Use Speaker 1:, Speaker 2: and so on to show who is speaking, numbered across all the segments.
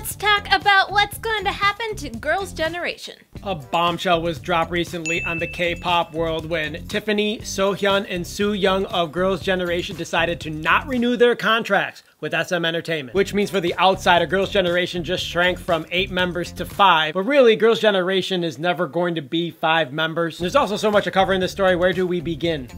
Speaker 1: let's talk about what's going to happen to Girls' Generation.
Speaker 2: A bombshell was dropped recently on the K-pop world when Tiffany, Seohyun, and Sooyoung of Girls' Generation decided to not renew their contracts with SM Entertainment. Which means for the outsider, Girls' Generation just shrank from 8 members to 5. But really, Girls' Generation is never going to be 5 members. There's also so much to cover in this story. Where do we begin?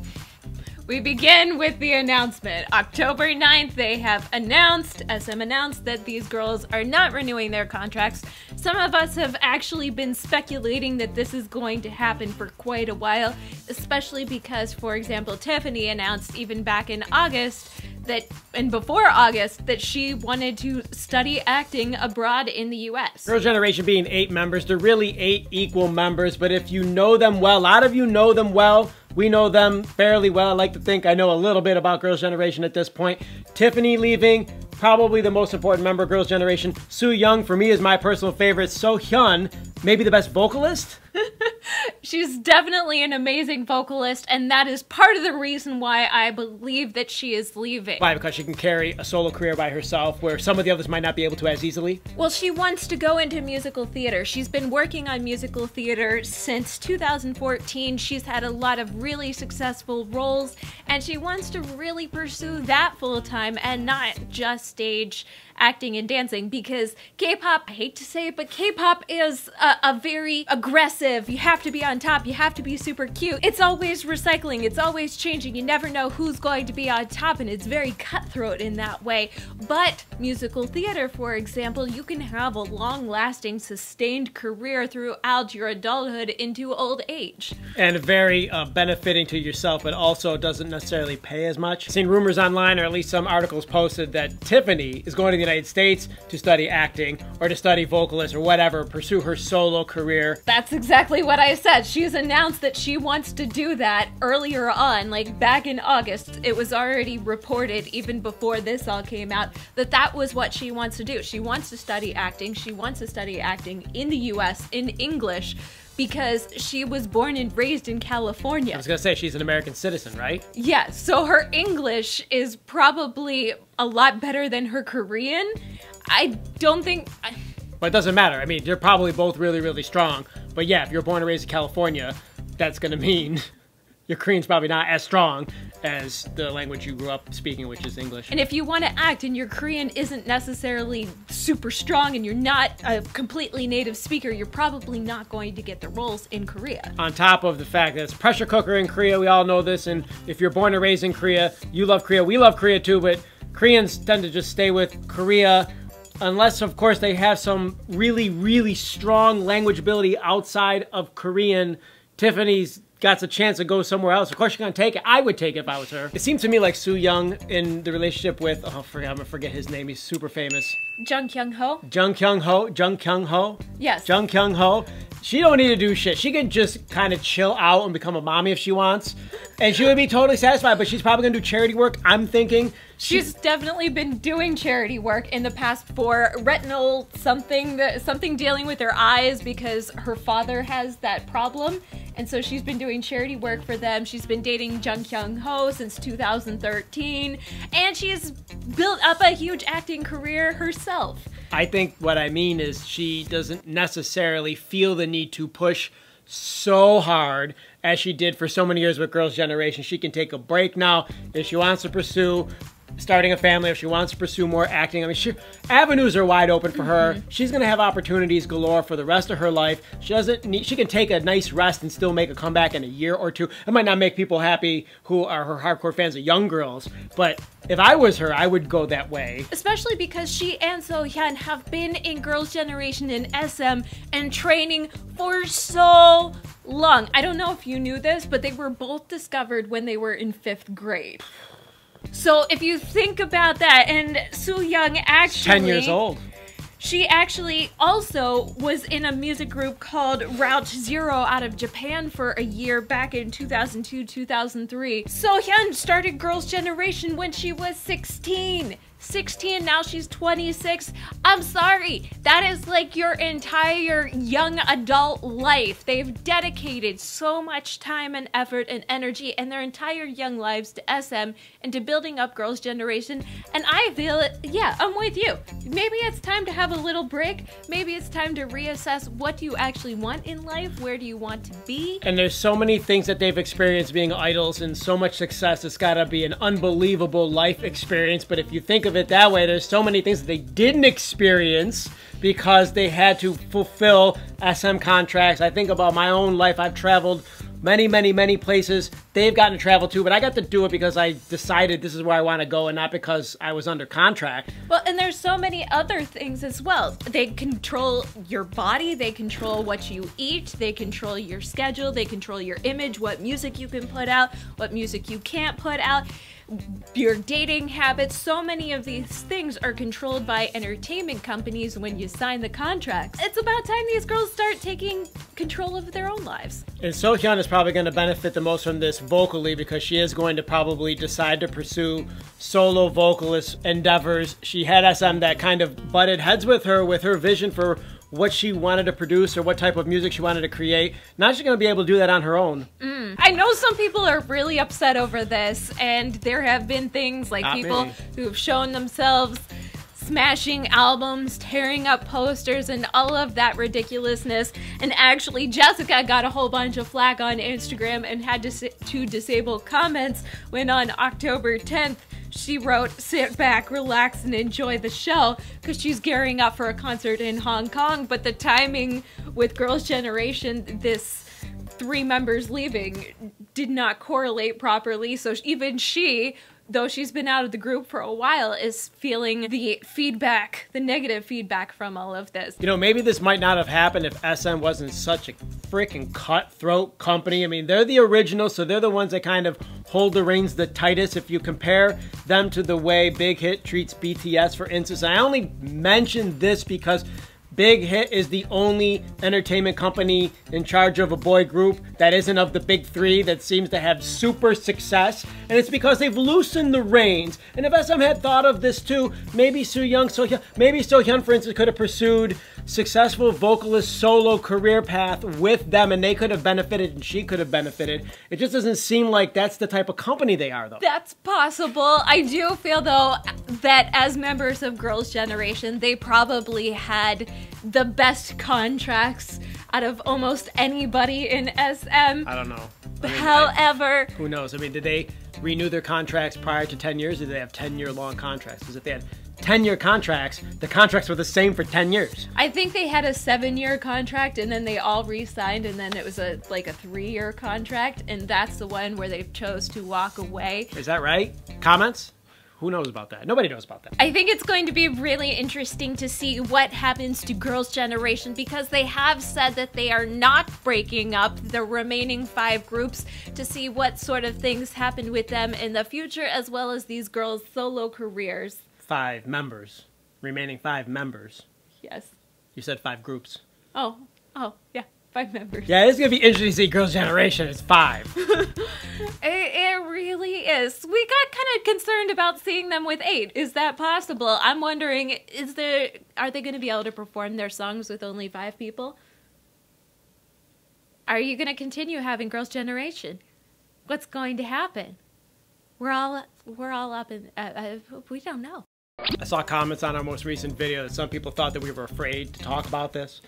Speaker 1: We begin with the announcement. October 9th, they have announced, SM announced that these girls are not renewing their contracts. Some of us have actually been speculating that this is going to happen for quite a while, especially because, for example, Tiffany announced even back in August that, and before August, that she wanted to study acting abroad in the US.
Speaker 2: Girls' Generation being 8 members, they're really 8 equal members, but if you know them well, a lot of you know them well, we know them fairly well. I like to think I know a little bit about Girls' Generation at this point. Tiffany leaving, probably the most important member of Girls' Generation. Sooyoung, for me, is my personal favorite. Seohyun, maybe the best vocalist?
Speaker 1: She's definitely an amazing vocalist, and that is part of the reason why I believe that she is leaving.
Speaker 2: Why? Because she can carry a solo career by herself, where some of the others might not be able to as easily?
Speaker 1: Well, she wants to go into musical theater. She's been working on musical theater since 2014. She's had a lot of really successful roles, and she wants to really pursue that full time and not just stage acting and dancing, because K-pop, I hate to say it, but K-pop is a very aggressive, you have to be on top, you have to be super cute. It's always recycling, it's always changing, you never know who's going to be on top, and it's very cutthroat in that way. But musical theater, for example, you can have a long-lasting, sustained career throughout your adulthood into old age.
Speaker 2: And very benefiting to yourself, but also doesn't necessarily pay as much. I've seen rumors online, or at least some articles posted, that Tiffany is going to the United States to study acting or to study vocalist or whatever, pursue her solo career.
Speaker 1: That's exactly what I said. She's announced that she wants to do that earlier on, like back in August. It was already reported, even before this all came out, that that was what she wants to do. She wants to study acting. She wants to study acting in the US in English, because she was born and raised in California.
Speaker 2: I was gonna say, she's an American citizen, right?
Speaker 1: Yeah, so her English is probably a lot better than her Korean. I don't think...
Speaker 2: But it doesn't matter. I mean, they're probably both really, really strong. But yeah, if you're born and raised in California, that's gonna mean your Korean's probably not as strong as the language you grew up speaking, which is English.
Speaker 1: And if you want to act and your Korean isn't necessarily super strong and you're not a completely native speaker, you're probably not going to get the roles in Korea.
Speaker 2: On top of the fact that it's pressure cooker in Korea, we all know this, and if you're born and raised in Korea, you love Korea, we love Korea too, but Koreans tend to just stay with Korea unless, of course, they have some really, really strong language ability outside of Korean. Tiffany's got a chance to go somewhere else. Of course, you're gonna take it. I would take it if I was her. It seemed to me like Sooyoung in the relationship with, oh, I'm gonna forget his name. He's super famous.
Speaker 1: Jung Kyung-ho?
Speaker 2: Jung Kyung-ho? Jung Kyung-ho?
Speaker 1: Yes.
Speaker 2: Jung Kyung-ho. She don't need to do shit. She can just kind of chill out and become a mommy if she wants. And she would be totally satisfied, but she's probably gonna do charity work, I'm thinking.
Speaker 1: She's definitely been doing charity work in the past for retinal something dealing with her eyes, because her father has that problem. And so she's been doing charity work for them. She's been dating Jung Kyung-ho since 2013. And she's built up a huge acting career herself.
Speaker 2: I think what I mean is she doesn't necessarily feel the need to push so hard as she did for so many years with Girls' Generation. She can take a break now if she wants to pursue starting a family, if she wants to pursue more acting. I mean, avenues are wide open for her. She's gonna have opportunities galore for the rest of her life. She can take a nice rest and still make a comeback in a year or two. It might not make people happy who are her hardcore fans of young girls, but if I was her, I would go that way.
Speaker 1: Especially because she and Seohyun have been in Girls' Generation in SM and training for so long. I don't know if you knew this, but they were both discovered when they were in 5th grade. So if you think about that, and Sooyoung actually...
Speaker 2: 10 years old.
Speaker 1: She actually also was in a music group called Route Zero out of Japan for a year back in 2002, 2003. Seohyun started Girls' Generation when she was 16. 16, now she's 26. I'm sorry, that is like your entire young adult life. They've dedicated so much time and effort and energy and their entire young lives to SM and to building up Girls' Generation, and I feel it. Yeah, I'm with you. Maybe it's time to have a little break. Maybe it's time to reassess what do you actually want in life, where do you want to be.
Speaker 2: And there's so many things that they've experienced being idols and so much success. It's got to be an unbelievable life experience. But if you think of it that way, there's so many things that they didn't experience because they had to fulfill SM contracts. I think about my own life. I've traveled many places. They've gotten to travel too, but I got to do it because I decided this is where I want to go and not because I was under contract.
Speaker 1: Well, and there's so many other things as well. They control your body, they control what you eat, they control your schedule, they control your image, what music you can put out, what music you can't put out, your dating habits. So many of these things are controlled by entertainment companies when you sign the contracts. It's about time these girls start taking control of their own lives.
Speaker 2: And Seohyun is probably going to benefit the most from this vocally because she is going to probably decide to pursue solo vocalist endeavors. She had SM that kind of butted heads with her vision for what she wanted to produce or what type of music she wanted to create. Now she's going to be able to do that on her own.
Speaker 1: I know some people are really upset over this, and there have been things like people who have shown themselves smashing albums, tearing up posters, and all of that ridiculousness. And actually, Jessica got a whole bunch of flack on Instagram and had to disable comments when on October 10th, she wrote, "Sit back, relax, and enjoy the show," because she's gearing up for a concert in Hong Kong. But the timing with Girls' Generation, this 3 members leaving, did not correlate properly. So even she, though she's been out of the group for a while, is feeling the feedback, the negative feedback from all of this.
Speaker 2: You know, maybe this might not have happened if SM wasn't such a freaking cutthroat company. I mean, they're the original, so they're the ones that kind of hold the reins the tightest. If you compare them to the way Big Hit treats BTS, for instance, I only mention this because Big Hit is the only entertainment company in charge of a boy group that isn't of the big 3 that seems to have super success. And it's because they've loosened the reins. And if SM had thought of this too, maybe Seohyun, for instance, could have pursued successful vocalist solo career path with them and they could have benefited and she could have benefited. It just doesn't seem like that's the type of company they are, though.
Speaker 1: That's possible. I do feel, though, that as members of Girls' Generation, they probably had the best contracts out of almost anybody in SM.
Speaker 2: I don't know.
Speaker 1: However,
Speaker 2: who knows? I mean, did they renew their contracts prior to 10 years? Or did they have 10-year-long contracts? Because if they had 10-year contracts, the contracts were the same for 10 years.
Speaker 1: I think they had a 7-year contract and then they all re-signed and then it was like a 3-year contract, and that's the one where they chose to walk away.
Speaker 2: Is that right? Comments? Who knows about that? Nobody knows about that.
Speaker 1: I think it's going to be really interesting to see what happens to Girls' Generation because they have said that they are not breaking up the remaining 5 groups, to see what sort of things happen with them in the future as well as these girls' solo careers.
Speaker 2: 5 members. Remaining 5 members.
Speaker 1: Yes.
Speaker 2: You said 5 groups.
Speaker 1: Oh, yeah. 5 members.
Speaker 2: Yeah, it's going to be interesting to see Girls' Generation. It's 5.
Speaker 1: It really is. We got kind of concerned about seeing them with 8. Is that possible? I'm wondering, are they going to be able to perform their songs with only 5 people? Are you going to continue having Girls' Generation? What's going to happen? We're all up in, we don't know.
Speaker 2: I saw comments on our most recent video that some people thought that we were afraid to talk about this.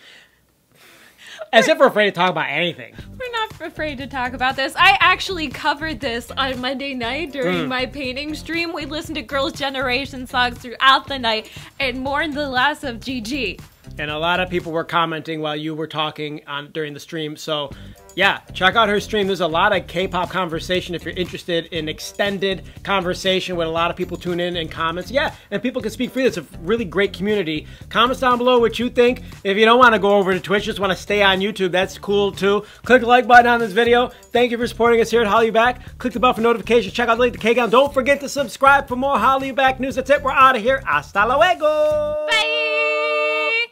Speaker 2: As if we're afraid to talk about anything.
Speaker 1: We're not afraid to talk about this. I actually covered this on Monday night during my painting stream. We listened to Girls' Generation songs throughout the night and mourned the loss of Gigi.
Speaker 2: And a lot of people were commenting while you were talking during the stream. So yeah, check out her stream. There's a lot of K-pop conversation if you're interested in extended conversation with a lot of people tune in and comments. Yeah, and people can speak freely. It's a really great community. Comments down below what you think. If you don't want to go over to Twitch, just want to stay on YouTube, that's cool too. Click the like button on this video. Thank you for supporting us here at hallyuback. Click the bell for notifications. Check out the link to K-Gown. Don't forget to subscribe for more hallyuback news. That's it. We're out of here. Hasta luego.
Speaker 1: Bye.